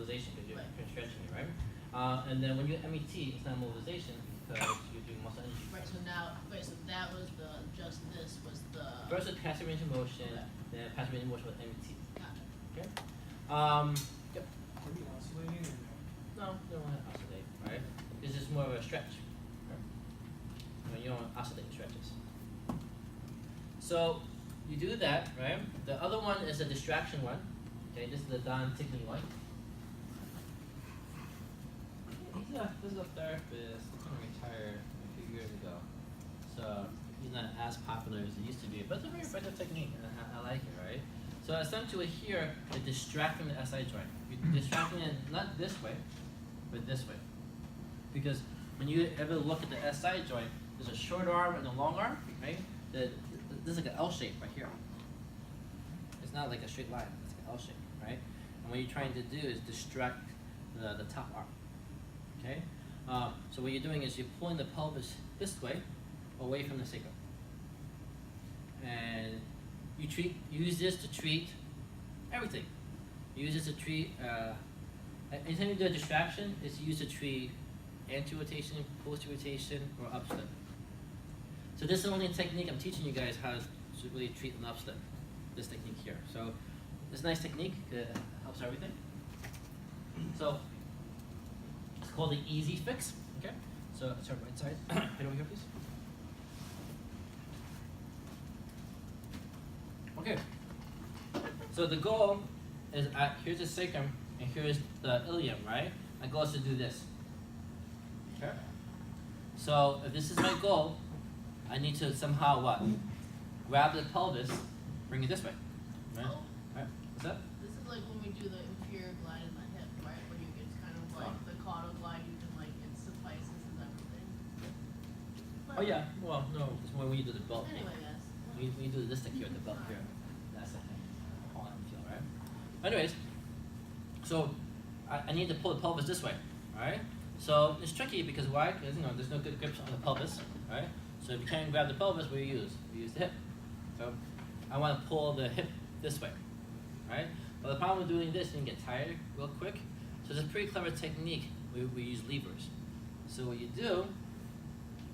mobilization because you're Right. stretching it, right? And then when you MET, it's not mobilization because you're doing muscle energy. Right, so now, wait, so that was just this was the. First is passive range of motion, Okay. then passive range of motion with MET. Gotcha. Okay? Yep. Are you oscillating or no? No, you don't want to oscillate, right? This is more of a stretch. Right? You don't want to oscillate stretches. So you do that, right? The other one is a distraction one. Okay, this is the Don Tickney one. He's a physical therapist. He kind of retired a few years ago, so he's not as popular as he used to be. But it's a very effective technique, and I like it, right? So essentially here, you're distracting the SI joint. You're distracting it not this way, but this way. Because when you ever look at the SI joint, there's a short arm and a long arm, right? This is like an L shape right here. It's not like a straight line, it's like an L shape, right? And what you're trying to do is distract the top arm, okay? So what you're doing is you're pulling the pelvis this way, away from the sacrum. And you use this to treat everything. Use this to treat, anytime you do a distraction, it's used to treat anti-rotation, post-rotation, or upslip. So this is only a technique I'm teaching you guys how to really treat an upslip, this technique here. So it's a nice technique, it helps everything. So it's called the easy fix, okay? So start right side, head over here please. Okay, so the goal is here's the sacrum and here's the ilium, right? My goal is to do this. Okay. So if this is my goal, I need to somehow what? Grab the pelvis, bring it this way. Right? Oh. Right? What's that? This is like when we do the inferior glide in the hip, right? When you get kind of like the caudal glide, you can like, it suffices and everything. Oh yeah, well no, it's when you do the belt. Anyway, yes. When you do this thing here, the belt here. That's the thing. Hold on, feel, right? Anyways, so I need to pull the pelvis this way, alright? So it's tricky because why? Because there's no good grips on the pelvis, right? So if you can't grab the pelvis, what do you use? You use the hip. So I want to pull the hip this way, right? But the problem with doing this, you can get tired real quick. So it's a pretty clever technique. We use levers. So what you do,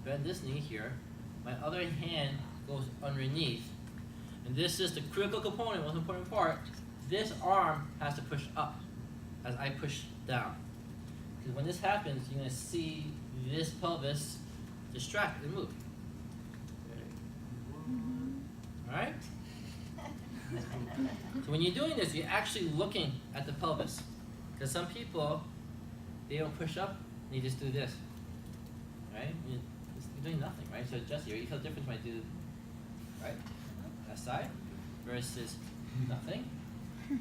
bend this knee here. My other hand goes underneath, and this is the critical component, most important part. This arm has to push up as I push down. Because when this happens, you're going to see this pelvis distract and move. Alright? So when you're doing this, you're actually looking at the pelvis. Because some people, they don't push up, they just do this. Right? You're doing nothing, right? So just you feel the difference when I do, right? That side versus nothing.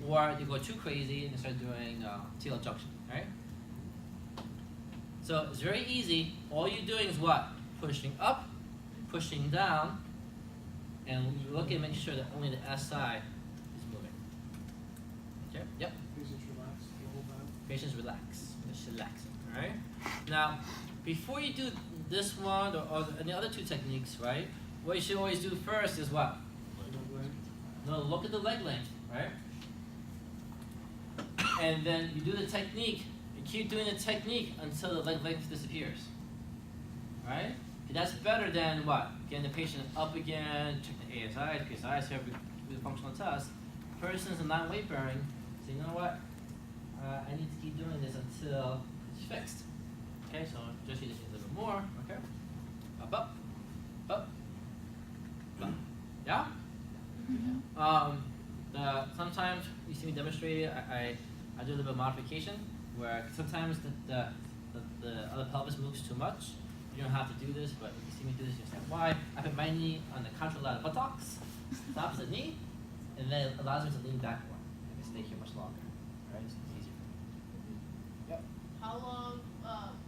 Or you go too crazy and you start doing TL junction, right? So it's very easy. All you're doing is what? Pushing up, pushing down, and you look and make sure that only the SI is moving. Okay? Yep. Patients relax the whole time. Patients relax. Just relaxing. Alright? Now, before you do this one or the other two techniques, right? What you should always do first is what? No, look at the leg length, right? And then you do the technique. You keep doing the technique until the leg length disappears. Right? And that's better than what? Getting the patient up again, check the ASI, PSI, do the functional test. Person's not weight bearing, so you know what? I need to keep doing this until it's fixed. Okay, so just need a little bit more. Okay, up, up, up, up. Yeah. Sometimes you see me demonstrate it. I do a little bit of modification where sometimes the other pelvis moves too much. You don't have to do this, but if you see me do this, you understand why. I put my knee on the contralateral buttocks, stops the knee, and then it allows me to lean back more. I can stay here much longer. Right? So it's easier. Yep. How long,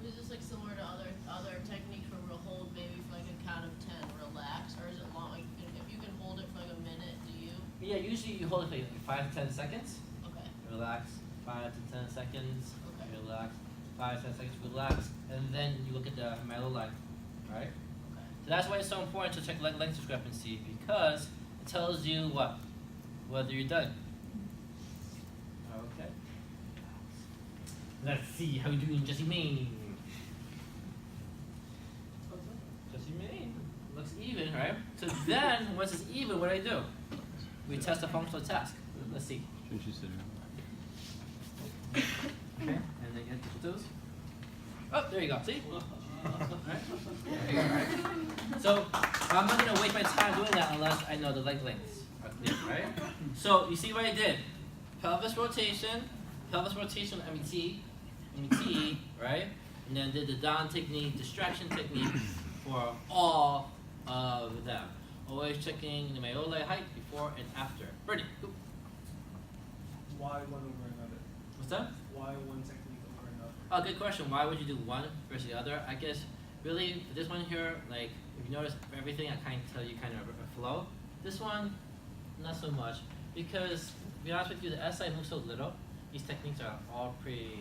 is this like similar to other techniques where we'll hold maybe for like a count of 10, relax, or is it long, like if you can hold it for like a minute, do you? Yeah, usually you hold it for like 5 to 10 seconds. Okay. Relax. 5 to 10 seconds. Okay. Relax. 5 to 10 seconds. Relax. And then you look at the malleolar line. Right? Okay. So that's why it's so important to check leg length discrepancy, because it tells you what? Whether you're done. Okay. Let's see how you doing, Jesse Main. Jesse Main. Looks even, right? So then, once it's even, what do? We test a functional task. Let's see. Shouldn't you sit Okay, and then get those. Oh, there you go. See? Alright. There you go, right? So I'm not gonna waste my time doing that unless I know the leg lengths are clear, right? So you see what I did? Pelvis rotation, MET, right? And then did the down technique, distraction technique for all of them. Always checking the malleoli height before and after. Brittany, go. Why one over another? What's that? Why one technique over another? Oh, good question. Why would you do one versus the other? I guess really for this one here, like if you notice everything, I kind of tell you kind of a flow. This one, not so much, because to be honest with you, the SI moves so little. These techniques are all pretty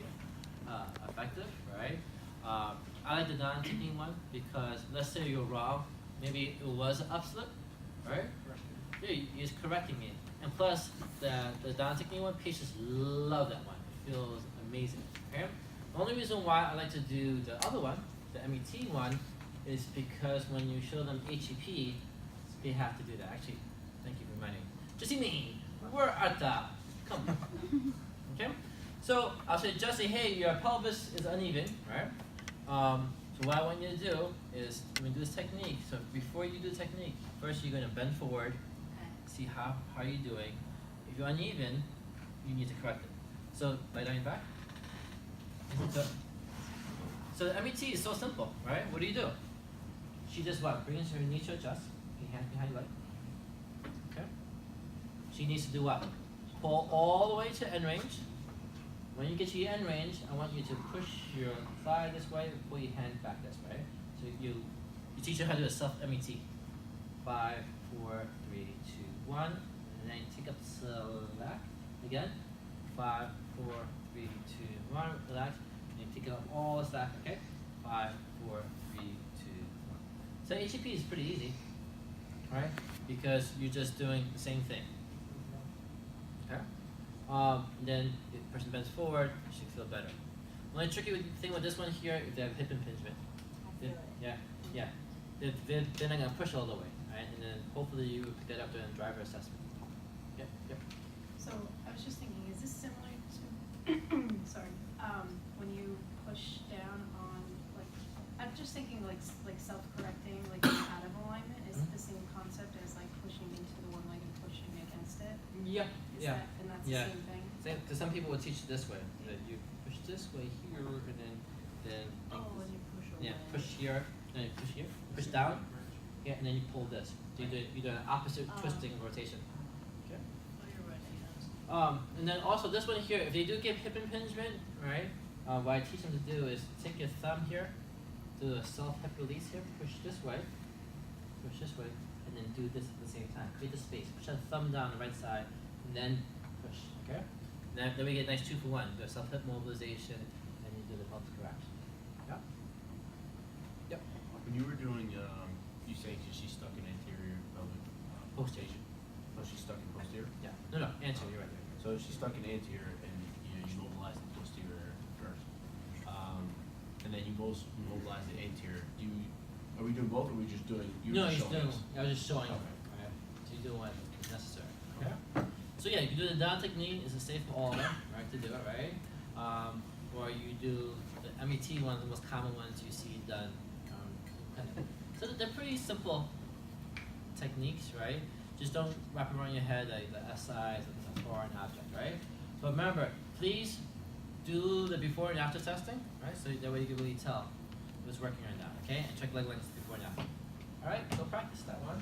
effective, right? I like the down technique one because let's say you're wrong, maybe it was an upslip, right? Yeah, you're correcting it. And plus, the down technique one, patients love that one. It feels amazing. Okay? The only reason why I like to do the other one, the MET one, is because when you show them HEP, they have to do that. Actually, thank you for reminding me. Jesse me, where art thou? Come on. Okay? So I'll say, Jesse, hey, your pelvis is uneven, right? So what I want you to do is when you do this technique, so before you do the technique, first you're going to bend forward, see how are you doing. If you're uneven, you need to correct it. So lay down your back. So the MET is so simple, right? What do? She just what? Brings her knee to adjust, your hand behind your leg. Okay? She needs to do what? Pull all the way to end range. When you get to your end range, I want you to push your thigh this way and pull your hand back this way. So you teach her how to do a self MET. 5, 4, 3, 2, 1. And then take up slack. Again. 5, 4, 3, 2, 1. Relax. And you take up all the slack, okay? 5, 4, 3, 2, 1. So HEP is pretty easy, right? Because you're just doing the same thing. Okay? Then the person bends forward, you should feel better. The only tricky thing with this one here, if they have hip impingement. Yeah. They're not going to push all the way, right? And then hopefully you pick that up during driver assessment. Yep. So I was just thinking, is this similar to, sorry, when you push down on, like, I'm just thinking like self-correcting, like out of alignment, is it the same concept as like pushing into the one leg and pushing against it? Yeah. Is that, and that's the same thing? Because some people will teach it this way. That you push this way here, and then Oh, when you push away. push here, then you push here, push down, and then you pull this. So you do an opposite twisting and rotation. Okay. Oh, you're right, yes. And then also this one here, if they do get hip impingement, right? What I teach them to do is take your thumb here, do a self hip release here, push this way, and then do this at the same time. Create the space. Push that thumb down the right side, and then push. Okay. Then we get a nice 2 for 1. Do a self hip mobilization, and you do the pelvic correction. Yeah. Yep. When you were doing, you saying she's stuck in anterior pelvic Posterior. Oh, she's stuck in posterior. Yeah. No, anterior. You're right there. So she's stuck in anterior, and you mobilize the posterior first, and then you mobilize the anterior. Are we doing both, or are we just doing? No, just he's showing doing. us? I was just showing. Okay. Right. So you do what is necessary. Okay. So yeah, you can do the down technique. It's the safe for all of them, right? To do it, right? Or you do the MET one, the most common ones you see done. So they're pretty simple techniques, right? Just don't wrap around your head like the SI is a foreign object, right? So remember, please do the before and after testing, right? So that way you can really tell what's working right now, okay? And check leg lengths before and after. All right, go practice that one.